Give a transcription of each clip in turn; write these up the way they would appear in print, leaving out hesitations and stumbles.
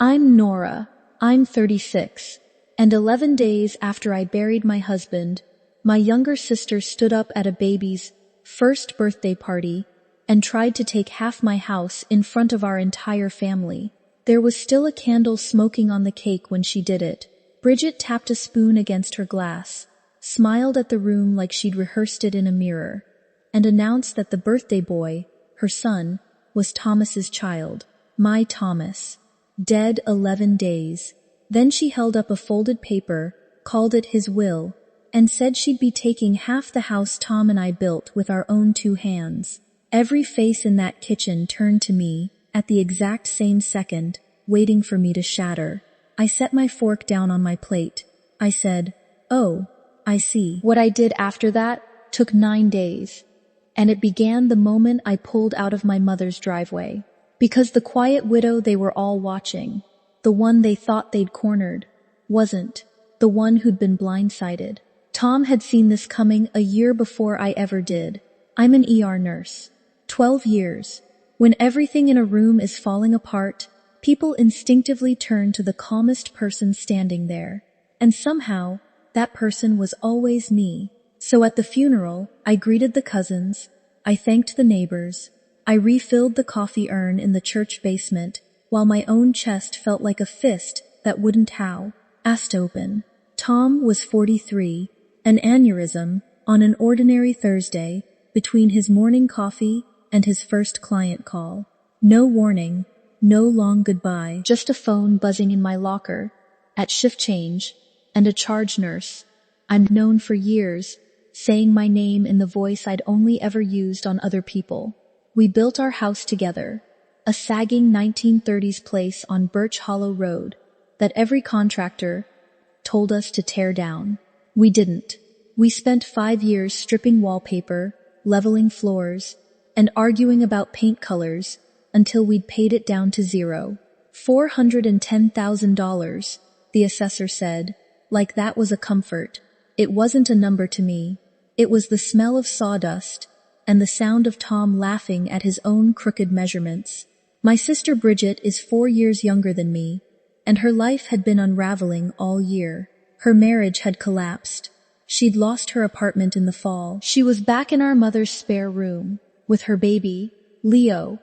I'm Nora. I'm 36. And 11 days after I buried my husband, my younger sister stood up at a baby's first birthday party and tried to take half my house in front of our entire family. There was still a candle smoking on the cake when she did it. Bridget tapped a spoon against her glass, smiled at the room like she'd rehearsed it in a mirror, and announced that the birthday boy, her son, was Thomas's child. My Thomas. Dead 11 days. Then she held up a folded paper, called it his will, and said she'd be taking half the house Tom and I built with our own 2 hands. Every face in that kitchen turned to me at the exact same second, waiting for me to shatter. I set my fork down on my plate. I said, "Oh, I see." What I did after that took 9 days, and it began the moment I pulled out of my mother's driveway. Because the quiet widow they were all watching, the one they thought they'd cornered, wasn't the one who'd been blindsided. Tom had seen this coming a year before I ever did. I'm an ER nurse. 12 years. When everything in a room is falling apart, people instinctively turn to the calmest person standing there. And somehow, that person was always me. So at the funeral, I greeted the cousins, I thanked the neighbors, I refilled the coffee urn in the church basement, while my own chest felt like a fist that wouldn't asked open. Tom was 43, an aneurysm, on an ordinary Thursday, between his morning coffee and his first client call. No warning, no long goodbye, just a phone buzzing in my locker, at shift change, and a charge nurse, I'd known for years, saying my name in the voice I'd only ever used on other people. We built our house together, a sagging 1930s place on Birch Hollow Road that every contractor told us to tear down. We didn't. We spent 5 years stripping wallpaper, leveling floors, and arguing about paint colors until we'd paid it down to zero. $410,000, the assessor said, like that was a comfort. It wasn't a number to me. It was the smell of sawdust and the sound of Tom laughing at his own crooked measurements. My sister Bridget is 4 years younger than me, and her life had been unraveling all year. Her marriage had collapsed. She'd lost her apartment in the fall. She was back in our mother's spare room, with her baby, Leo,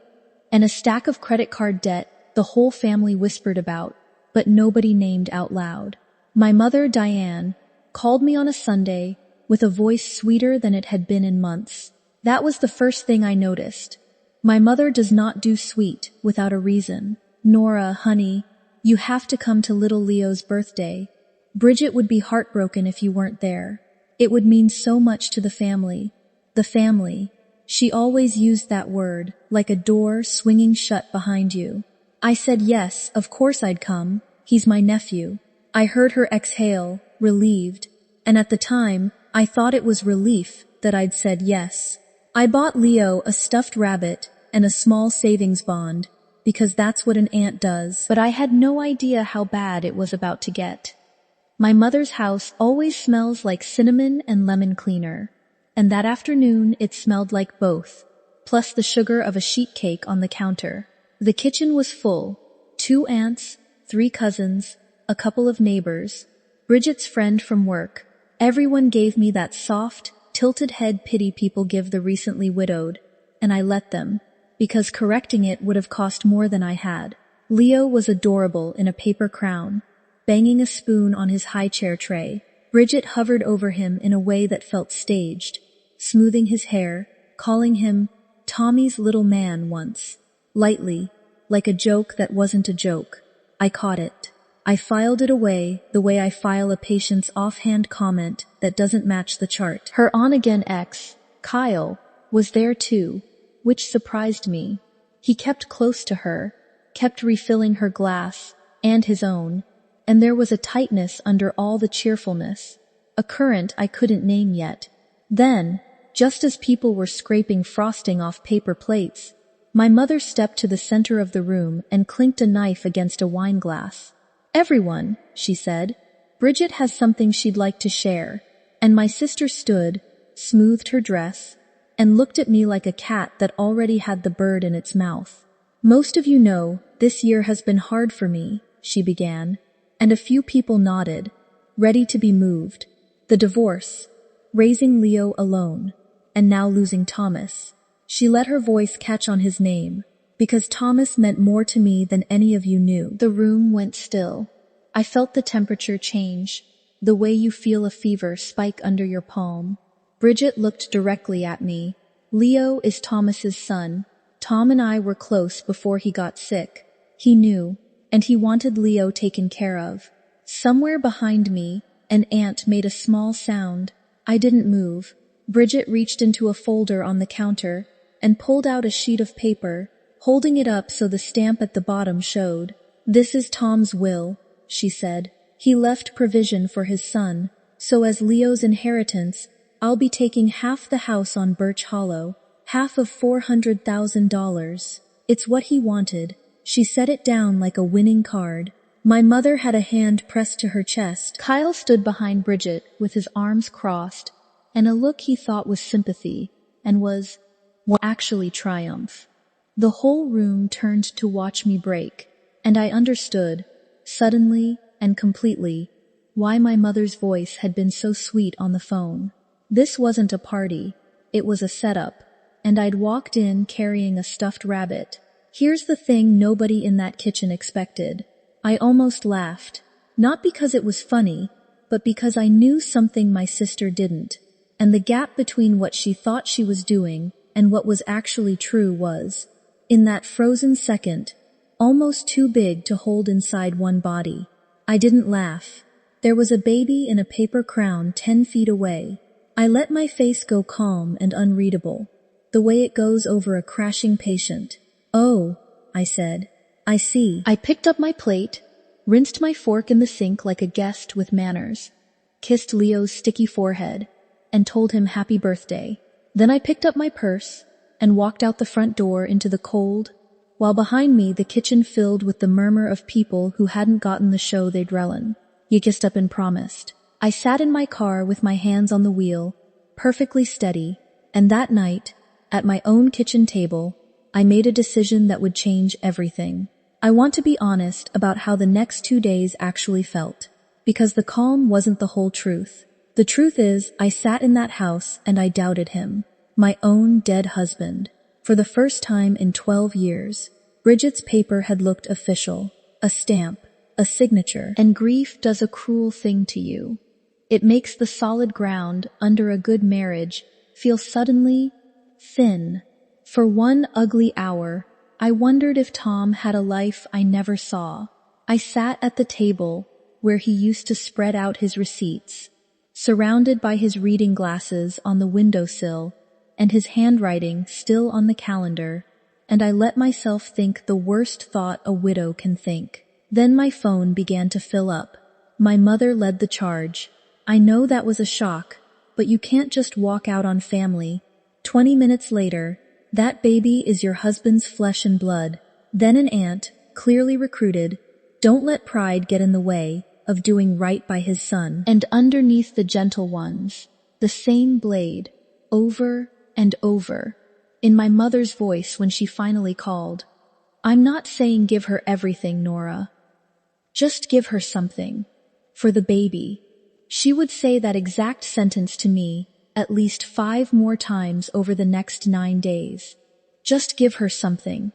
and a stack of credit card debt the whole family whispered about, but nobody named out loud. My mother, Diane, called me on a Sunday with a voice sweeter than it had been in months. That was the first thing I noticed. My mother does not do sweet without a reason. "Nora, honey, you have to come to little Leo's birthday. Bridget would be heartbroken if you weren't there. It would mean so much to the family." The family. She always used that word, like a door swinging shut behind you. I said yes, of course I'd come. He's my nephew. I heard her exhale, relieved, and at the time, I thought it was relief that I'd said yes. I bought Leo a stuffed rabbit and a small savings bond, because that's what an aunt does, but I had no idea how bad it was about to get. My mother's house always smells like cinnamon and lemon cleaner, and that afternoon it smelled like both, plus the sugar of a sheet cake on the counter. The kitchen was full. 2 aunts, 3 cousins, a couple of neighbors, Bridget's friend from work. Everyone gave me that soft, tilted head pity people give the recently widowed, and I let them, because correcting it would have cost more than I had. Leo was adorable in a paper crown, banging a spoon on his high chair tray. Bridget hovered over him in a way that felt staged, smoothing his hair, calling him Tommy's little man once, lightly, like a joke that wasn't a joke. I caught it. I filed it away the way I file a patient's offhand comment that doesn't match the chart. Her on-again ex, Kyle, was there too, which surprised me. He kept close to her, kept refilling her glass, and his own, and there was a tightness under all the cheerfulness, a current I couldn't name yet. Then, just as people were scraping frosting off paper plates, my mother stepped to the center of the room and clinked a knife against a wine glass. "Everyone," she said, "Bridget has something she'd like to share." And my sister stood, smoothed her dress, and looked at me like a cat that already had the bird in its mouth. "Most of you know, this year has been hard for me. she began, and a few people nodded, ready to be moved. The divorce, raising Leo alone, and now losing Thomas. She let her voice catch on his name, because Thomas meant more to me than any of you knew. The room went still. I felt the temperature change, the way you feel a fever spike under your palm. Bridget looked directly at me. Leo is Thomas's son. Tom and I were close before he got sick. He knew, and he wanted Leo taken care of. Somewhere behind me, an ant made a small sound. I didn't move. Bridget reached into a folder on the counter and pulled out a sheet of paper, holding it up so the stamp at the bottom showed. "This is Tom's will," she said. "He left provision for his son, so as Leo's inheritance, I'll be taking half the house on Birch Hollow, half of $400,000. It's what he wanted." She set it down like a winning card. My mother had a hand pressed to her chest. Kyle stood behind Bridget with his arms crossed and a look he thought was sympathy and was actually triumph. The whole room turned to watch me break, and I understood, suddenly and completely, why my mother's voice had been so sweet on the phone. This wasn't a party, it was a setup, and I'd walked in carrying a stuffed rabbit. Here's the thing nobody in that kitchen expected. I almost laughed, not because it was funny, but because I knew something my sister didn't, and the gap between what she thought she was doing and what was actually true was, in that frozen second, almost too big to hold inside one body. I didn't laugh. There was a baby in a paper crown 10 feet away. I let my face go calm and unreadable, the way it goes over a crashing patient. "Oh," I said. "I see." I picked up my plate, rinsed my fork in the sink like a guest with manners, kissed Leo's sticky forehead, and told him happy birthday. Then I picked up my purse and walked out the front door into the cold, while behind me the kitchen filled with the murmur of people who hadn't gotten the show they'd relin. You kissed up and promised. I sat in my car with my hands on the wheel, perfectly steady, and that night, at my own kitchen table, I made a decision that would change everything. I want to be honest about how the next 2 days actually felt, because the calm wasn't the whole truth. The truth is, I sat in that house and I doubted him, my own dead husband. For the first time in 12 years, Bridget's paper had looked official, a stamp, a signature, and grief does a cruel thing to you. It makes the solid ground under a good marriage feel suddenly thin. For one ugly hour, I wondered if Tom had a life I never saw. I sat at the table where he used to spread out his receipts, surrounded by his reading glasses on the windowsill and his handwriting still on the calendar, and I let myself think the worst thought a widow can think. Then my phone began to fill up. My mother led the charge. I know that was a shock, but you can't just walk out on family. 20 minutes later, "That baby is your husband's flesh and blood." Then an aunt, clearly recruited, "Don't let pride get in the way of doing right by his son." And underneath the gentle ones, the same blade, over and over, in my mother's voice when she finally called. "I'm not saying give her everything, Nora. Just give her something. For the baby." She would say that exact sentence to me at least 5 more times over the next 9 days. Just give her something.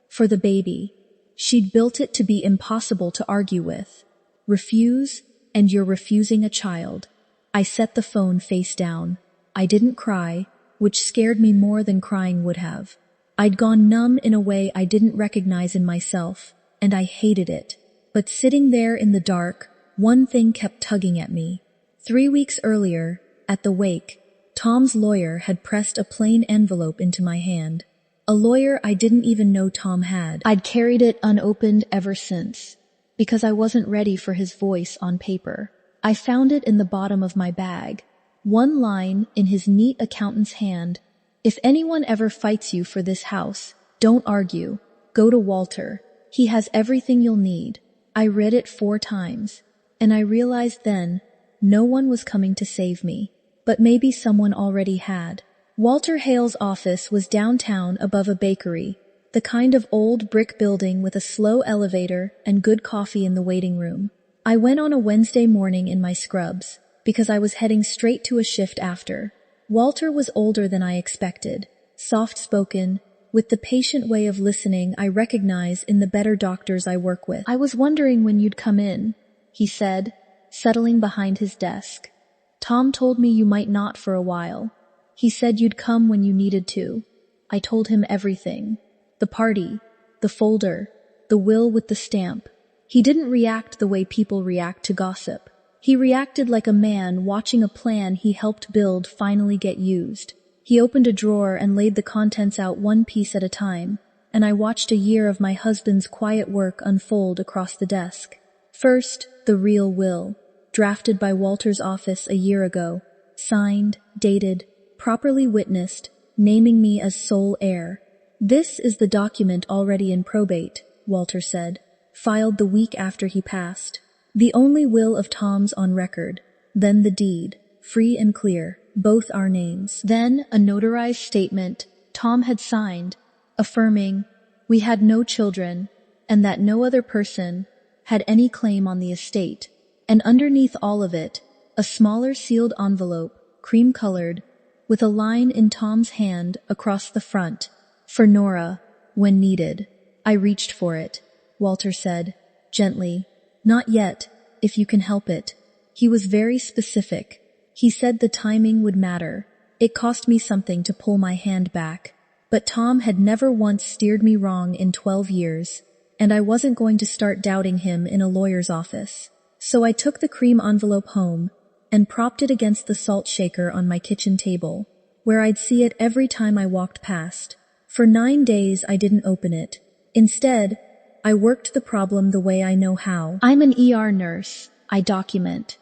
For the baby. She'd built it to be impossible to argue with. Refuse, and you're refusing a child. I set the phone face down. I didn't cry, which scared me more than crying would have. I'd gone numb in a way I didn't recognize in myself, and I hated it. But sitting there in the dark, one thing kept tugging at me. 3 weeks earlier, at the wake, Tom's lawyer had pressed a plain envelope into my hand. A lawyer I didn't even know Tom had. I'd carried it unopened ever since, because I wasn't ready for his voice on paper. I found it in the bottom of my bag. One line in his neat accountant's hand. "If anyone ever fights you for this house, don't argue. Go to Walter. He has everything you'll need." I read it 4 times, and I realized then no one was coming to save me. But maybe someone already had. Walter Hale's office was downtown above a bakery, the kind of old brick building with a slow elevator and good coffee in the waiting room. I went on a Wednesday morning in my scrubs, because I was heading straight to a shift after. Walter was older than I expected, soft-spoken, with the patient way of listening I recognize in the better doctors I work with. "I was wondering when you'd come in," he said, settling behind his desk. "Tom told me you might not for a while. He said you'd come when you needed to." I told him everything. The party, the folder, the will with the stamp. He didn't react the way people react to gossip. He reacted like a man watching a plan he helped build finally get used. He opened a drawer and laid the contents out one piece at a time, and I watched a year of my husband's quiet work unfold across the desk. First, the real will, drafted by Walter's office a year ago, signed, dated, properly witnessed, naming me as sole heir. "This is the document already in probate," Walter said, filed the week after he passed. "The only will of Tom's on record, then the deed, free and clear, both our names." Then a notarized statement Tom had signed, affirming we had no children and that no other person had any claim on the estate. And underneath all of it, a smaller sealed envelope, cream-colored, with a line in Tom's hand across the front, "For Nora, when needed." I reached for it. Walter said, gently, "Not yet, if you can help it." He was very specific. He said the timing would matter. It cost me something to pull my hand back. But Tom had never once steered me wrong in 12 years, and I wasn't going to start doubting him in a lawyer's office. So I took the cream envelope home and propped it against the salt shaker on my kitchen table, where I'd see it every time I walked past. For 9 days I didn't open it. Instead, I worked the problem the way I know how. I'm an ER nurse. I document.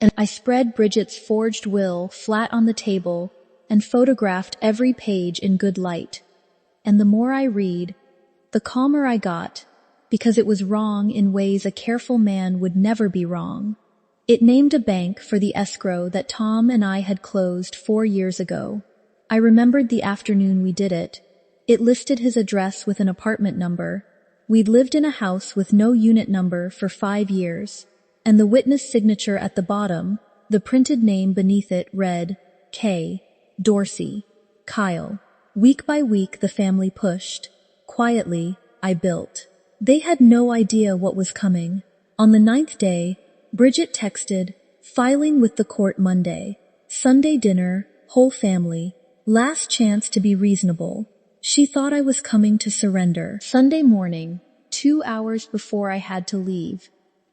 And I spread Bridget's forged will flat on the table and photographed every page in good light. And the more I read, the calmer I got, because it was wrong in ways a careful man would never be wrong. It named a bank for the escrow that Tom and I had closed 4 years ago. I remembered the afternoon we did it. It listed his address with an apartment number. We'd lived in a house with no unit number for 5 years. And the witness signature at the bottom, the printed name beneath it read, K. Dorsey. Kyle. Week by week the family pushed. Quietly, I built. They had no idea what was coming. On the 9th day, Bridget texted, "Filing with the court Monday. Sunday dinner, whole family. Last chance to be reasonable." She thought I was coming to surrender. Sunday morning, 2 hours before I had to leave,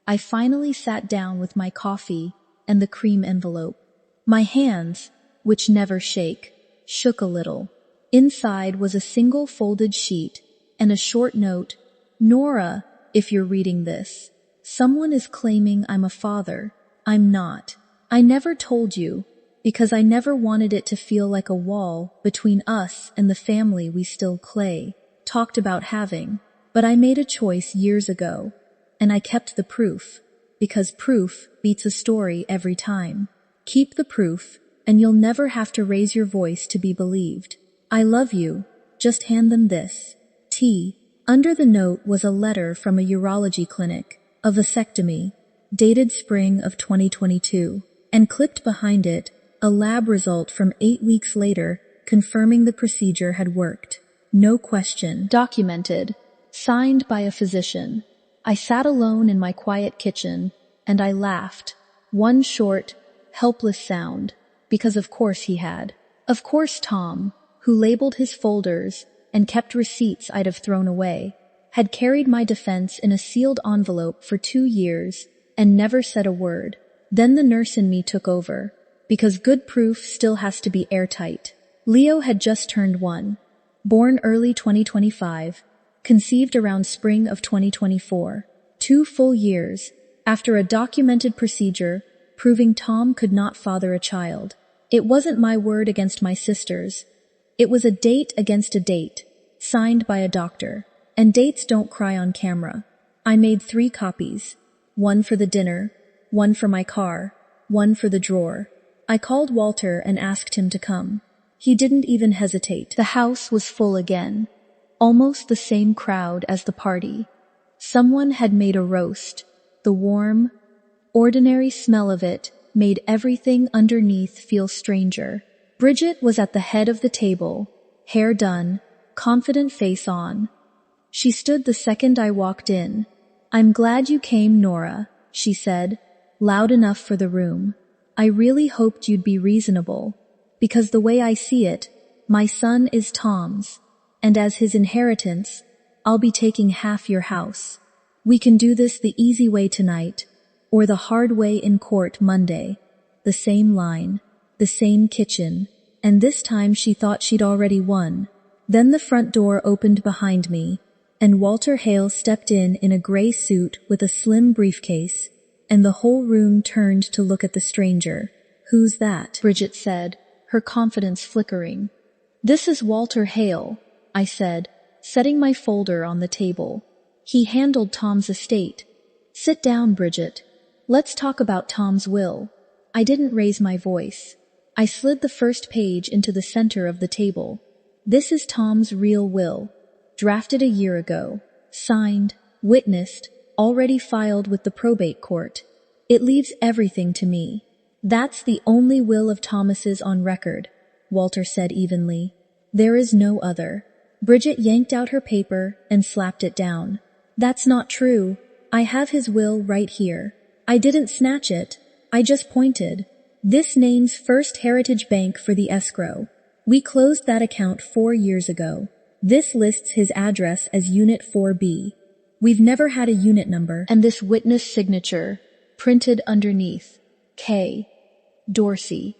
I finally sat down with my coffee and the cream envelope. My hands, which never shake, shook a little. Inside was a single folded sheet and a short note, "Nora, if you're reading this, someone is claiming I'm a father. I'm not. I never told you, because I never wanted it to feel like a wall between us and the family we still talked about having. But I made a choice years ago, and I kept the proof, because proof beats a story every time. Keep the proof, and you'll never have to raise your voice to be believed. I love you. Just hand them this. T." Under the note was a letter from a urology clinic, a vasectomy, dated spring of 2022, and clipped behind it, a lab result from 8 weeks later confirming the procedure had worked. No question. Documented. Signed by a physician. I sat alone in my quiet kitchen, and I laughed. One short, helpless sound, because of course he had. Of course Tom, who labeled his folders and kept receipts I'd have thrown away, had carried my defense in a sealed envelope for 2 years and never said a word. Then the nurse in me took over, because good proof still has to be airtight. Leo had just turned 1, born early 2025, conceived around spring of 2024, 2 full years after a documented procedure proving Tom could not father a child. It wasn't my word against my sister's. It was a date against a date, signed by a doctor. And dates don't cry on camera. I made 3 copies. 1 for the dinner, 1 for my car, 1 for the drawer. I called Walter and asked him to come. He didn't even hesitate. The house was full again. Almost the same crowd as the party. Someone had made a roast. The warm, ordinary smell of it made everything underneath feel stranger. Bridget was at the head of the table, hair done, confident face on. She stood the second I walked in. "I'm glad you came, Nora," she said, loud enough for the room. "I really hoped you'd be reasonable, because the way I see it, my son is Tom's, and as his inheritance, I'll be taking half your house. We can do this the easy way tonight, or the hard way in court Monday." The same line, the same kitchen, and this time she thought she'd already won. Then the front door opened behind me, and Walter Hale stepped in a gray suit with a slim briefcase, and the whole room turned to look at the stranger. "Who's that?" Bridget said, her confidence flickering. "This is Walter Hale," I said, setting my folder on the table. "He handled Tom's estate." "Sit down, Bridget. Let's talk about Tom's will." I didn't raise my voice. I slid the first page into the center of the table. "This is Tom's real will. Drafted a year ago. Signed, witnessed, already filed with the probate court. It leaves everything to me. That's the only will of Thomas's on record," Walter said evenly. "There is no other." Bridget yanked out her paper and slapped it down. "That's not true. I have his will right here. I didn't snatch it. I just pointed. This names First Heritage Bank for the escrow. We closed that account 4 years ago. This lists his address as Unit 4B. We've never had a unit number, and this witness signature, printed underneath, K. Dorsey."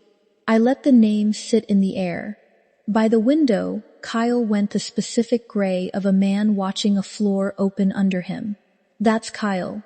I let the name sit in the air. By the window, Kyle went the specific gray of a man watching a floor open under him. "That's Kyle,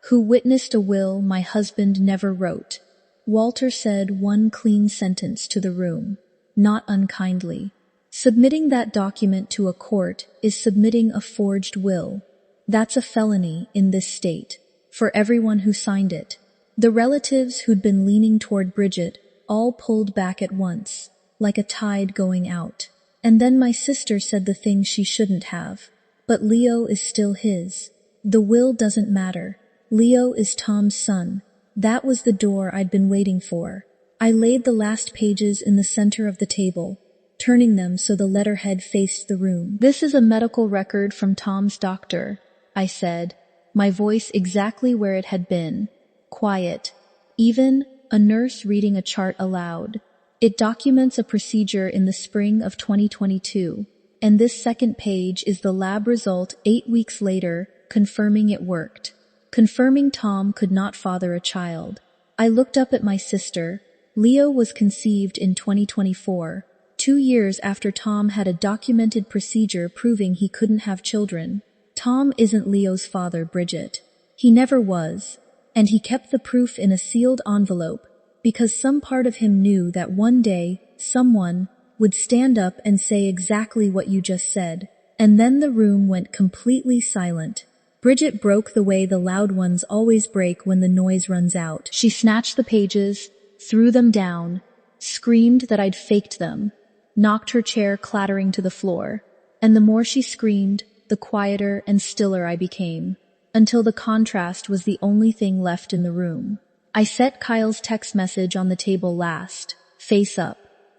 who witnessed a will my husband never wrote." Walter said one clean sentence to the room, not unkindly. "Submitting that document to a court is submitting a forged will. That's a felony in this state, for everyone who signed it." The relatives who'd been leaning toward Bridget all pulled back at once, like a tide going out. And then my sister said the thing she shouldn't have. "But Leo is still his. The will doesn't matter. Leo is Tom's son." That was the door I'd been waiting for. I laid the last pages in the center of the table, turning them so the letterhead faced the room. "This is a medical record from Tom's doctor," I said, my voice exactly where it had been, quiet, even a nurse reading a chart aloud. "It documents a procedure in the spring of 2022, and this second page is the lab result 8 weeks later, confirming it worked. Confirming Tom could not father a child." I looked up at my sister. Leo was conceived in 2024, 2 years after Tom had a documented procedure proving he couldn't have children. "Tom isn't Leo's father, Bridget. He never was, and he kept the proof in a sealed envelope because some part of him knew that one day, someone would stand up and say exactly what you just said." And then the room went completely silent. Bridget broke the way the loud ones always break when the noise runs out. She snatched the pages, threw them down, screamed that I'd faked them, knocked her chair clattering to the floor. And the more she screamed, the quieter and stiller I became, until the contrast was the only thing left in the room. I set Kyle's text message on the table last, face up,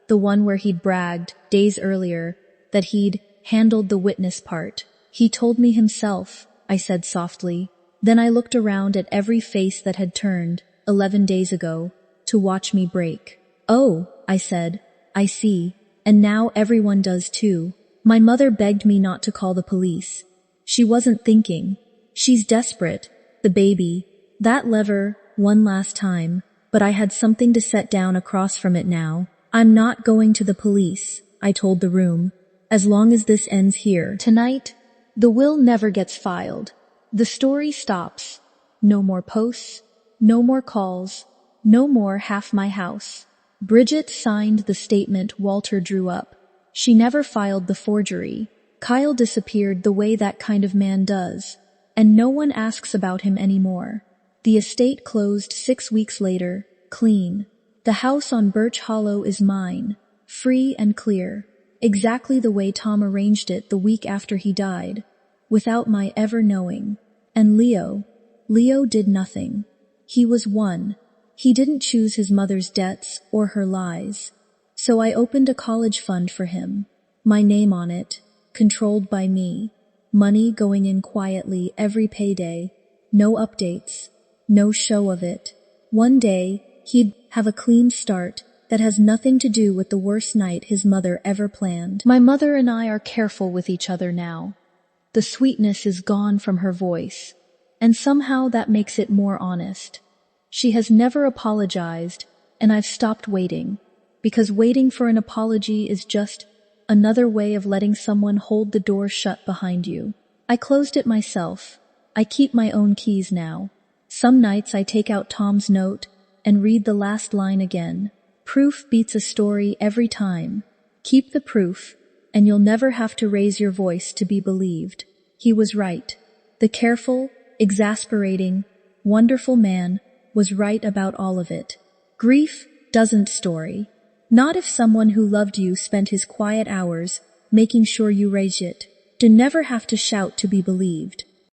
the one where he'd bragged, days earlier, that he'd handled the witness part. "He told me himself," I said softly. Then I looked around at every face that had turned, 11 days ago, to watch me break. "Oh," I said, "I see. And now everyone does too." My mother begged me not to call the police. She wasn't thinking. She's desperate, the baby. That lever, one last time, but I had something to set down across from it now. "I'm not going to the police," I told the room, "as long as this ends here. Tonight, the will never gets filed. The story stops. No more posts, no more calls, no more half my house." Bridget signed the statement Walter drew up. She never filed the forgery. Kyle disappeared the way that kind of man does, and no one asks about him anymore. The estate closed 6 weeks later, clean. The house on Birch Hollow is mine, free and clear. exactly the way Tom arranged it the week after he died, without my ever knowing. And Leo did nothing. He was one. He didn't choose his mother's debts or her lies. So I opened a college fund for him. My name on it, controlled by me. Money going in quietly every payday. No updates. No show of it. One day, he'd have a clean start that has nothing to do with the worst night his mother ever planned. My mother and I are careful with each other now. The sweetness is gone from her voice, and somehow that makes it more honest. She has never apologized, and I've stopped waiting, because waiting for an apology is just another way of letting someone hold the door shut behind you. I closed it myself. I keep my own keys now. Some nights I take out Tom's note and read the last line again. Proof beats a story every time. Keep the proof, and you'll never have to raise your voice to be believed. He was right. The careful, exasperating, wonderful man was right about all of it. Grief doesn't story. Not if someone who loved you spent his quiet hours making sure you raised it. To never have to shout to be believed.